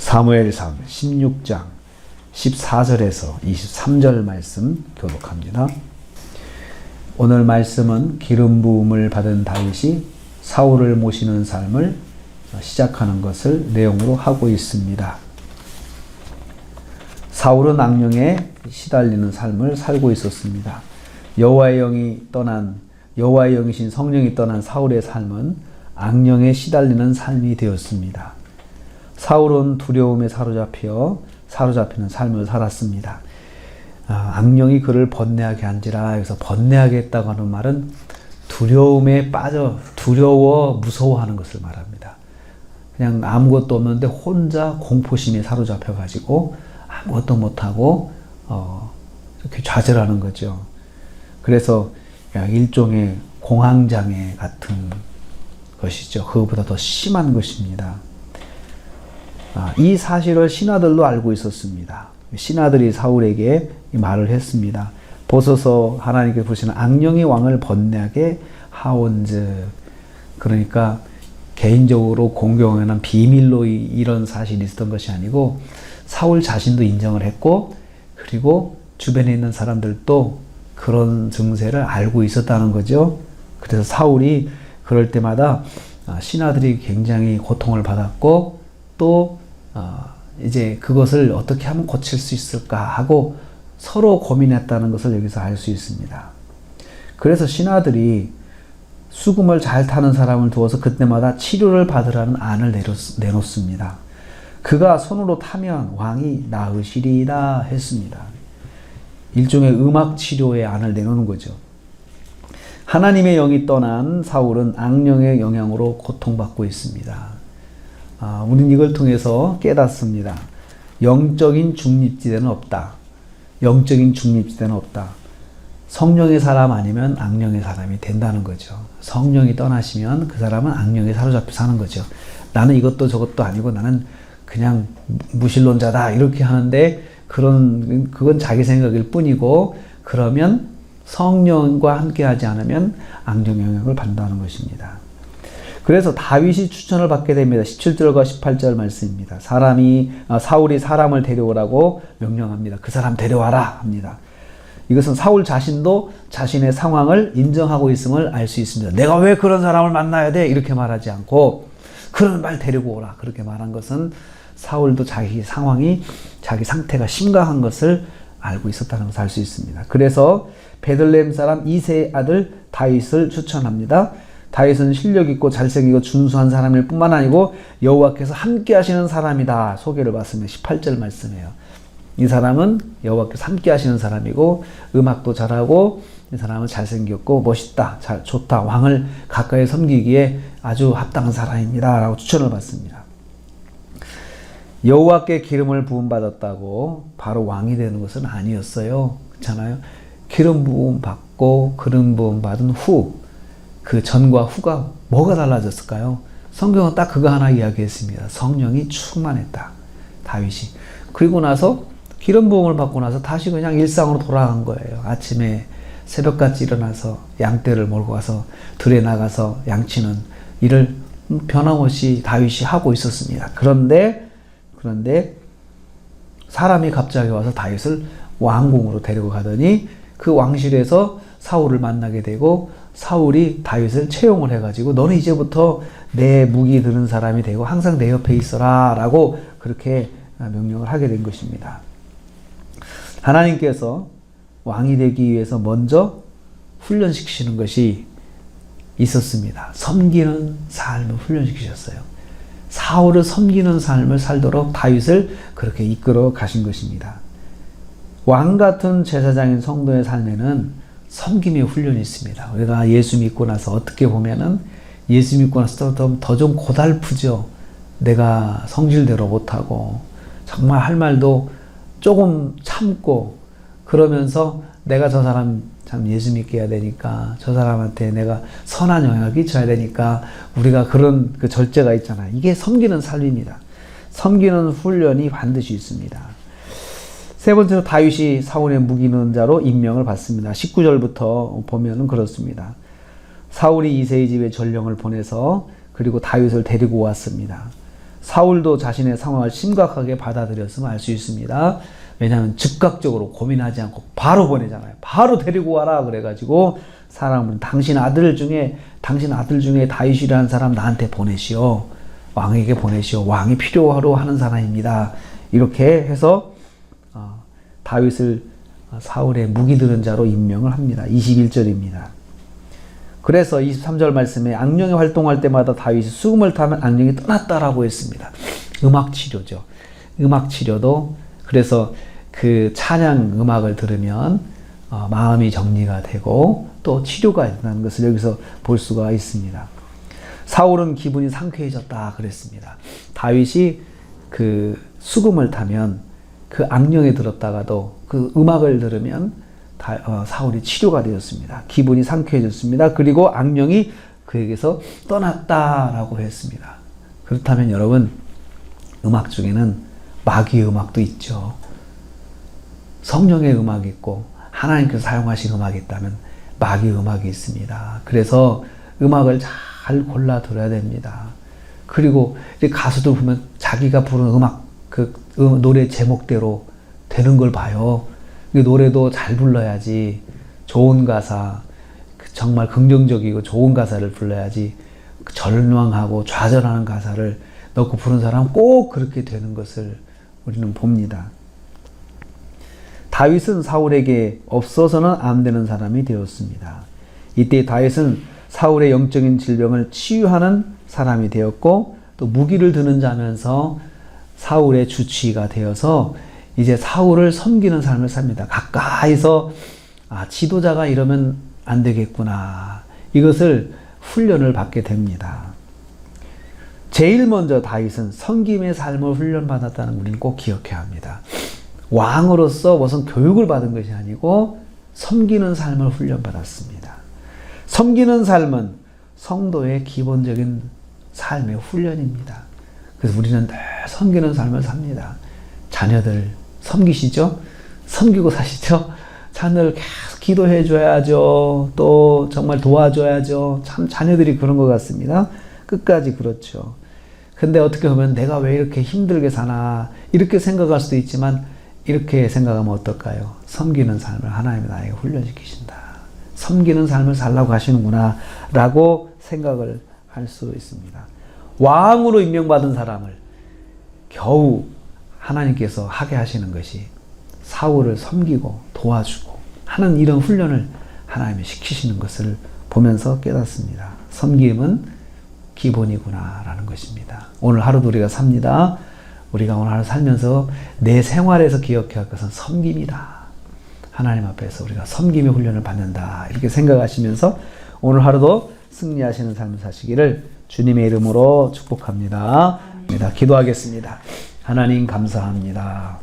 사무엘상 16장 14절에서 23절 말씀 교독합니다. 오늘 말씀은 기름 부음을 받은 다윗이 사울을 모시는 삶을 시작하는 것을 내용으로 하고 있습니다. 사울은 악령에 시달리는 삶을 살고 있었습니다. 여호와의 영이신 성령이 떠난 사울의 삶은 악령에 시달리는 삶이 되었습니다. 사울은 두려움에 사로잡히는 삶을 살았습니다. 악령이 그를 번뇌하게 한지라. 여기서 번뇌하게 했다고 하는 말은 두려움에 빠져 두려워 무서워하는 것을 말합니다. 그냥 아무것도 없는데 혼자 공포심에 사로잡혀 가지고 아무것도 못하고 이렇게 좌절하는 거죠. 그래서 일종의 공황장애 같은 것이죠. 그것보다 더 심한 것입니다. 이 사실을 신하들도 알고 있었습니다. 신하들이 사울에게 이 말을 했습니다. 보소서 하나님께서 보시는 악령이 왕을 번뇌하게 하온즉. 그러니까 개인적으로 공경하는 비밀로 이런 사실이 있었던 것이 아니고 사울 자신도 인정을 했고, 그리고 주변에 있는 사람들도 그런 증세를 알고 있었다는 거죠. 그래서 사울이 그럴 때마다 신하들이 굉장히 고통을 받았고, 또 이제 그것을 어떻게 하면 고칠 수 있을까 하고 서로 고민했다는 것을 여기서 알 수 있습니다. 그래서 신하들이 수금을 잘 타는 사람을 두어서 그때마다 치료를 받으라는 안을 내놓습니다. 그가 손으로 타면 왕이 나으시리이다 했습니다. 일종의 음악 치료의 안을 내놓는 거죠. 하나님의 영이 떠난 사울은 악령의 영향으로 고통받고 있습니다. 우리는 이걸 통해서 깨닫습니다. 영적인 중립지대는 없다. 영적인 중립지대는 없다. 성령의 사람 아니면 악령의 사람이 된다는 거죠. 성령이 떠나시면 그 사람은 악령에 사로잡혀 사는 거죠. 나는 이것도 저것도 아니고 나는 그냥 무신론자다 이렇게 하는데 그건 자기 생각일 뿐이고, 그러면 성령과 함께하지 않으면 악령 영향을 받는다는 것입니다. 그래서 다윗이 추천을 받게 됩니다. 17절과 18절 말씀입니다. 사울이 사람을 데려오라고 명령합니다. 그 사람 데려와라 합니다. 이것은 사울 자신도 자신의 상황을 인정하고 있음을 알 수 있습니다. 내가 왜 그런 사람을 만나야 돼? 이렇게 말하지 않고 그런 말 데리고 오라 그렇게 말한 것은 사울도 자기 상황이, 자기 상태가 심각한 것을 알고 있었다는 것을 알 수 있습니다. 그래서 베들레헴 사람 이새의 아들 다윗을 추천합니다. 다윗은 실력 있고 잘생기고 준수한 사람일 뿐만 아니고 여호와께서 함께 하시는 사람이다 소개를 받습니다. 18절 말씀이에요. 이 사람은 여호와께서 함께 하시는 사람이고 음악도 잘하고 이 사람은 잘생겼고 멋있다, 좋다, 왕을 가까이 섬기기에 아주 합당한 사람입니다 라고 추천을 받습니다. 여호와께 기름을 부음받았다고 바로 왕이 되는 것은 아니었어요. 그렇잖아요. 기름 부음 받고 기름 부음 받은 후, 그 전과 후가 뭐가 달라졌을까요? 성경은 딱 그거 하나 이야기했습니다. 성령이 충만했다. 다윗이. 그리고 나서 기름 부음을 받고 나서 다시 그냥 일상으로 돌아간 거예요. 아침에 새벽같이 일어나서 양떼를 몰고 가서 들에 나가서 양치는 일을 변함없이 다윗이 하고 있었습니다. 그런데 사람이 갑자기 와서 다윗을 왕궁으로 데리고 가더니 그 왕실에서 사울을 만나게 되고, 사울이 다윗을 채용을 해가지고 너는 이제부터 내 무기 드는 사람이 되고 항상 내 옆에 있어라 라고 그렇게 명령을 하게 된 것입니다. 하나님께서 왕이 되기 위해서 먼저 훈련시키시는 것이 있었습니다. 섬기는 삶을 훈련시키셨어요. 사울을 섬기는 삶을 살도록 다윗을 그렇게 이끌어 가신 것입니다. 왕 같은 제사장인 성도의 삶에는 섬김의 훈련이 있습니다. 우리가 예수 믿고 나서 어떻게 보면은 예수 믿고 나서 더 좀 고달프죠. 내가 성질대로 못하고 정말 할 말도 조금 참고, 그러면서 내가 저 사람 참 예수 믿게 해야 되니까 저 사람한테 내가 선한 영향을 끼쳐야 되니까 우리가 그런 그 절제가 있잖아요. 이게 섬기는 삶입니다. 섬기는 훈련이 반드시 있습니다. 세 번째로 다윗이 사울의 무기는 자로 임명을 받습니다. 19절부터 보면은 그렇습니다. 사울이 이새의 집에 전령을 보내서 그리고 다윗을 데리고 왔습니다. 사울도 자신의 상황을 심각하게 받아들였음을 알 수 있습니다. 왜냐하면 즉각적으로 고민하지 않고 바로 보내잖아요. 바로 데리고 와라 그래가지고 사람은 당신 아들 중에 다윗이라는 사람 나한테 보내시오. 왕에게 보내시오. 왕이 필요하러 하는 사람입니다. 이렇게 해서 다윗을 사울의 무기 들은 자로 임명을 합니다. 21절입니다. 그래서 23절 말씀에 악령이 활동할 때마다 다윗이 수금을 타면 악령이 떠났다라고 했습니다. 음악 치료죠. 음악 치료도 그래서 그 찬양 음악을 들으면 마음이 정리가 되고 또 치료가 된다는 것을 여기서 볼 수가 있습니다. 사울은 기분이 상쾌해졌다 그랬습니다. 다윗이 그 수금을 타면 그 악령에 들었다가도 그 음악을 들으면 사울이 치료가 되었습니다. 기분이 상쾌해졌습니다. 그리고 악령이 그에게서 떠났다라고 했습니다. 그렇다면 여러분, 음악 중에는 마귀의 음악도 있죠. 성령의 음악이 있고 하나님께서 사용하신 음악이 있다면 마귀의 음악이 있습니다. 그래서 음악을 잘 골라 들어야 됩니다. 그리고 가수들 보면 자기가 부르는 음악, 노래 제목대로 되는 걸 봐요. 노래도 잘 불러야지. 좋은 가사, 정말 긍정적이고 좋은 가사를 불러야지. 절망하고 좌절하는 가사를 넣고 부른 사람은 꼭 그렇게 되는 것을 우리는 봅니다. 다윗은 사울에게 없어서는 안 되는 사람이 되었습니다. 이때 다윗은 사울의 영적인 질병을 치유하는 사람이 되었고 또 무기를 드는 자면서 사울의 주치의가 되어서 이제 사울을 섬기는 삶을 삽니다. 가까이서 지도자가 이러면 안 되겠구나. 이것을 훈련을 받게 됩니다. 제일 먼저 다윗은 섬김의 삶을 훈련받았다는 걸 우리는 꼭 기억해야 합니다. 왕으로서 무슨 교육을 받은 것이 아니고 섬기는 삶을 훈련받았습니다. 섬기는 삶은 성도의 기본적인 삶의 훈련입니다. 그래서 우리는 늘 섬기는 삶을 삽니다. 자녀들 섬기시죠? 섬기고 사시죠? 자녀들 계속 기도해 줘야죠. 또 정말 도와줘야죠. 참 자녀들이 그런 것 같습니다. 끝까지 그렇죠. 근데 어떻게 보면 내가 왜 이렇게 힘들게 사나 이렇게 생각할 수도 있지만 이렇게 생각하면 어떨까요? 섬기는 삶을 하나님이 나에게 훈련시키신다. 섬기는 삶을 살라고 하시는구나 라고 생각을 할 수 있습니다. 왕으로 임명받은 사람을 겨우 하나님께서 하게 하시는 것이 사울을 섬기고 도와주고 하는 이런 훈련을 하나님이 시키시는 것을 보면서 깨닫습니다. 섬김은 기본이구나 라는 것입니다. 오늘 하루도 우리가 삽니다. 우리가 오늘 하루 살면서 내 생활에서 기억해야 할 것은 섬김이다. 하나님 앞에서 우리가 섬김의 훈련을 받는다. 이렇게 생각하시면서 오늘 하루도 승리하시는 삶을 사시기를 주님의 이름으로 축복합니다. 기도하겠습니다. 하나님 감사합니다.